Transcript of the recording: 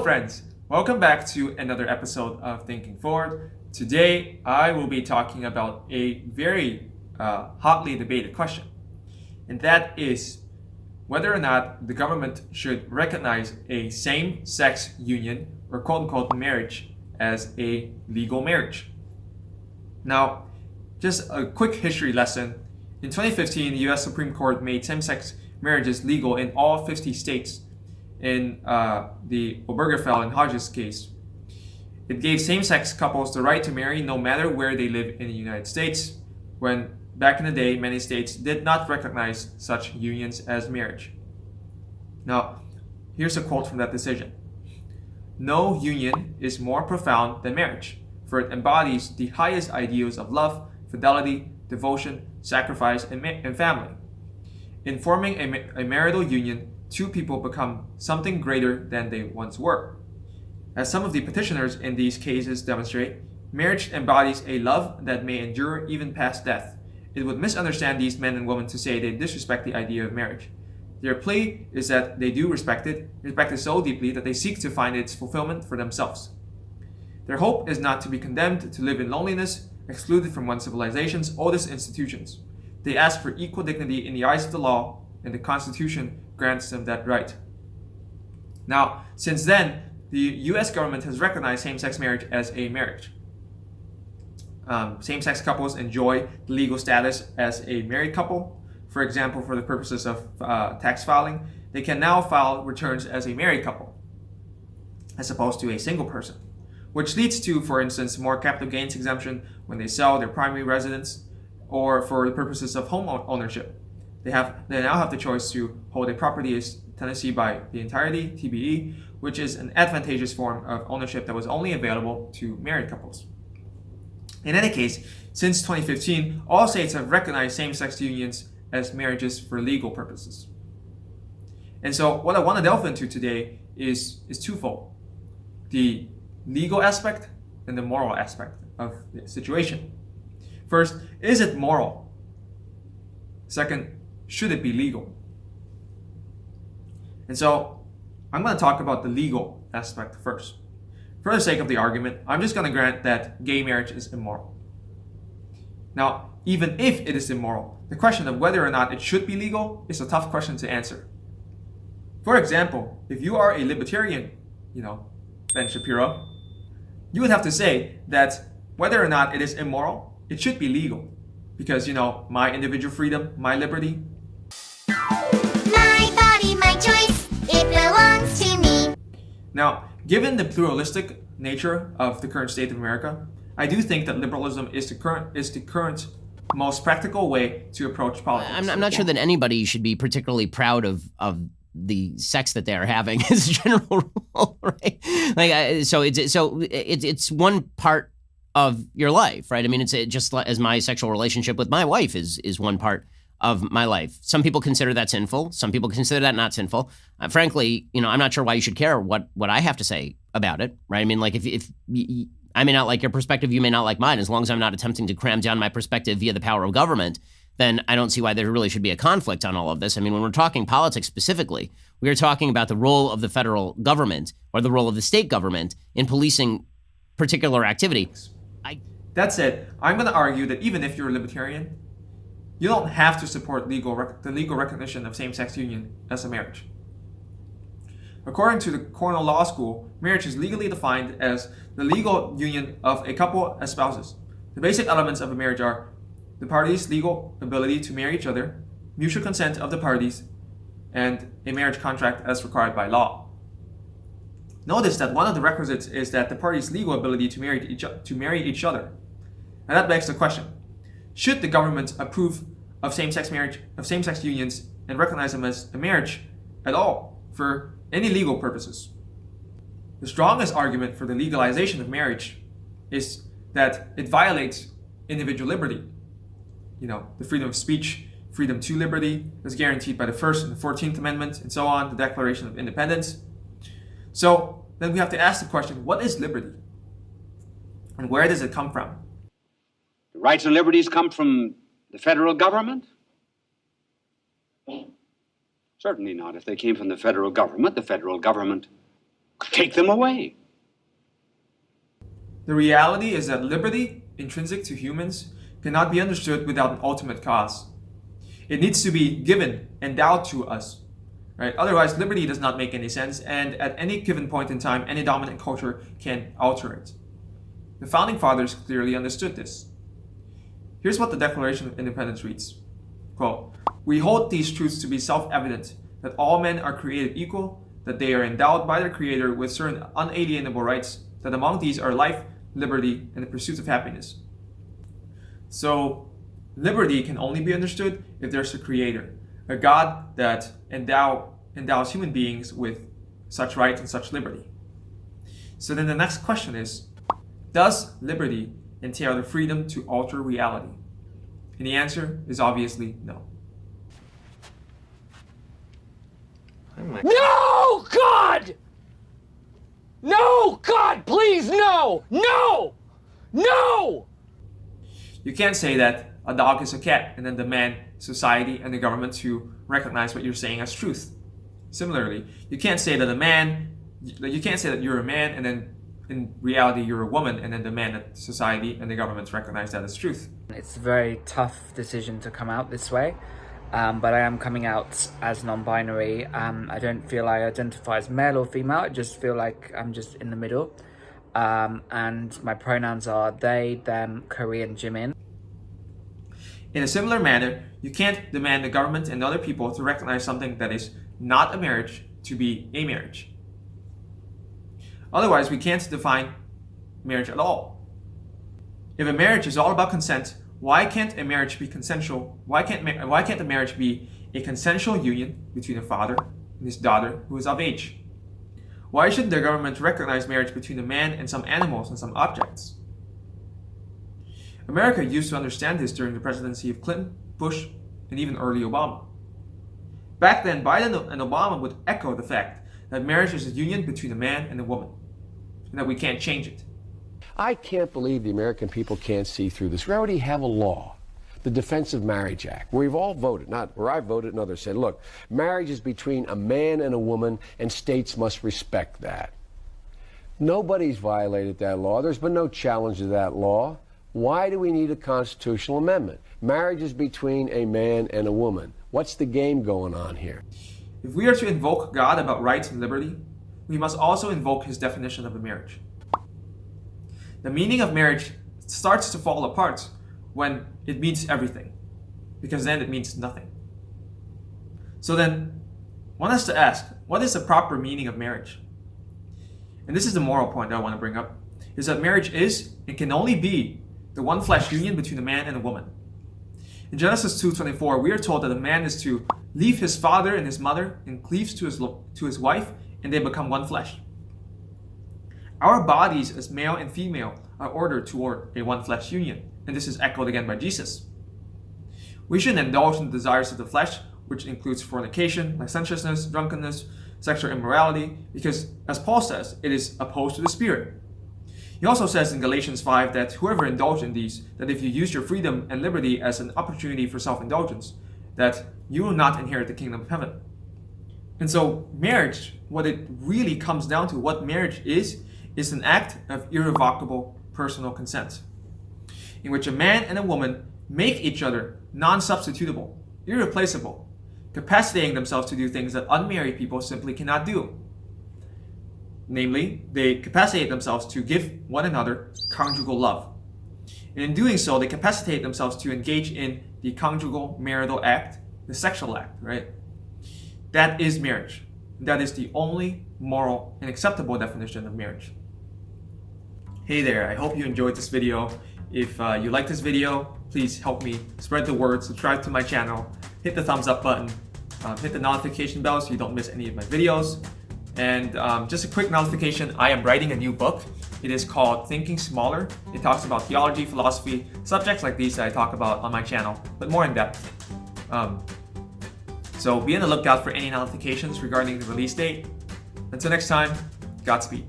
friends, welcome back to another episode of Thinking Forward. Today, I will be talking about a very hotly debated question, and that is whether or not the government should recognize a same-sex union or quote-unquote marriage as a legal marriage. Now, just a quick history lesson. In 2015, the US Supreme Court made same-sex marriages legal in all 50 states in the Obergefell and Hodges case. It gave same-sex couples the right to marry no matter where they live in the United States, when back in the day, many states did not recognize such unions as marriage. Now, here's a quote from that decision. "No union is more profound than marriage, for it embodies the highest ideals of love, fidelity, devotion, sacrifice, and family. In forming a marital union, two people become something greater than they once were. As some of the petitioners in these cases demonstrate, marriage embodies a love that may endure even past death. It would misunderstand these men and women to say they disrespect the idea of marriage. Their plea is that they do respect it so deeply that they seek to find its fulfillment for themselves. Their hope is not to be condemned to live in loneliness, excluded from one civilization's oldest institutions. They ask for equal dignity in the eyes of the law, and the Constitution grants them that right." Now, since then, the US government has recognized same-sex marriage as a marriage. Same-sex couples enjoy the legal status as a married couple. For example, for the purposes of tax filing, they can now file returns as a married couple, as opposed to a single person, which leads to, for instance, more capital gains exemption when they sell their primary residence, or for the purposes of home ownership. They now have the choice to hold a property as tenancy by the entirety, TBE, which is an advantageous form of ownership that was only available to married couples. In any case, since 2015, all states have recognized same-sex unions as marriages for legal purposes. And so what I want to delve into today is twofold: the legal aspect and the moral aspect of the situation. First, is it moral? Second, should it be legal? And so I'm going to talk about the legal aspect first. For the sake of the argument, I'm just going to grant that gay marriage is immoral. Now, even if it is immoral, the question of whether or not it should be legal is a tough question to answer. For example, if you are a libertarian, Ben Shapiro, you would have to say that whether or not it is immoral, it should be legal. Because, my individual freedom, my liberty. My body, my choice, it belongs to me. Now, given the pluralistic nature of the current state of America, I do think that liberalism is the current most practical way to approach politics. I'm not sure that anybody should be particularly proud of the sex that they are having as a general rule, right? It's one part of your life, right? I mean, it's just as my sexual relationship with my wife is one part of my life. Some people consider that sinful. Some people consider that not sinful. Frankly, I'm not sure why you should care what I have to say about it, right? I mean, like if I may not like your perspective, you may not like mine. As long as I'm not attempting to cram down my perspective via the power of government, then I don't see why there really should be a conflict on all of this. I mean, when we're talking politics specifically, we are talking about the role of the federal government or the role of the state government in policing particular activity. That said, I'm going to argue that even if you're a libertarian, you don't have to support the legal recognition of same-sex union as a marriage. According to the Cornell Law School, marriage is legally defined as the legal union of a couple as spouses. The basic elements of a marriage are the parties' legal ability to marry each other, mutual consent of the parties, and a marriage contract as required by law. Notice that one of the requisites is that the parties' legal ability to marry each other. And that begs the question: should the government approve of same-sex unions and recognize them as a marriage at all for any legal purposes? The strongest argument for the legalization of marriage is that it violates individual liberty. The freedom of speech, freedom to liberty is guaranteed by the First and the 14th Amendment, and so on, the Declaration of Independence. So then we have to ask the question, what is liberty? And where does it come from? The rights and liberties come from the federal government? Certainly not. If they came from the federal government Take them away. The reality is that liberty, intrinsic to humans, cannot be understood without an ultimate cause. It needs to be given, endowed to us. Right? Otherwise, liberty does not make any sense, and at any given point in time, any dominant culture can alter it. The Founding Fathers clearly understood this. Here's what the Declaration of Independence reads. Quote, "We hold these truths to be self-evident, that all men are created equal, that they are endowed by their Creator with certain unalienable rights, that among these are life, liberty, and the pursuit of happiness." So, liberty can only be understood if there's a Creator, a God that endows human beings with such rights and such liberty. So then the next question is, does liberty entail the freedom to alter reality? And the answer is obviously no. No, God! No, God, please, no! No! No! You can't say that a dog is a cat and then demand society and the government to recognize what you're saying as truth. Similarly, you can't say that you're a man and then in reality you're a woman and then demand that society and the government recognize that as truth. It's a very tough decision to come out this way, but I am coming out as non-binary. I don't feel I identify as male or female. I just feel like I'm just in the middle. And my pronouns are they, them, Korean, Jimin. In a similar manner, you can't demand the government and other people to recognize something that is not a marriage to be a marriage. Otherwise, we can't define marriage at all. If a marriage is all about consent, why can't a marriage be consensual? Why can't a marriage be a consensual union between a father and his daughter who is of age? Why shouldn't the government recognize marriage between a man and some animals and some objects? America used to understand this during the presidency of Clinton, Bush, and even early Obama. Back then, Biden and Obama would echo the fact that marriage is a union between a man and a woman, and that we can't change it. I can't believe the American people can't see through this. We already have a law, the Defense of Marriage Act, where we've all voted, not where I voted and others said, look, marriage is between a man and a woman, and states must respect that. Nobody's violated that law. There's been no challenge to that law. Why do we need a constitutional amendment? Marriage is between a man and a woman. What's the game going on here? If we are to invoke God about rights and liberty, we must also invoke his definition of a marriage. The meaning of marriage starts to fall apart when it means everything, because then it means nothing. So then, one has to ask, what is the proper meaning of marriage? And this is the moral point that I want to bring up, is that marriage is and can only be the one flesh union between a man and a woman. In Genesis 2:24, we are told that a man is to leave his father and his mother and cleaves to his wife, and they become one flesh. Our bodies as male and female are ordered toward a one flesh union, and this is echoed again by Jesus. We shouldn't indulge in the desires of the flesh, which includes fornication, licentiousness, drunkenness, sexual immorality, because, as Paul says, it is opposed to the Spirit. He also says in Galatians 5 that whoever indulges in these, that if you use your freedom and liberty as an opportunity for self-indulgence, that you will not inherit the kingdom of heaven. And so marriage, what it really comes down to, what marriage is an act of irrevocable personal consent, in which a man and a woman make each other non-substitutable, irreplaceable, capacitating themselves to do things that unmarried people simply cannot do. Namely, they capacitate themselves to give one another conjugal love. And in doing so, they capacitate themselves to engage in the conjugal marital act, the sexual act, right? That is marriage. That is the only moral and acceptable definition of marriage. Hey there, I hope you enjoyed this video. If you like this video, please help me spread the word, subscribe to my channel, hit the thumbs up button, hit the notification bell so you don't miss any of my videos. And just a quick notification, I am writing a new book. It is called Thinking Smaller. It talks about theology, philosophy, subjects like these that I talk about on my channel, but more in depth. So be on the lookout for any notifications regarding the release date. Until next time, Godspeed.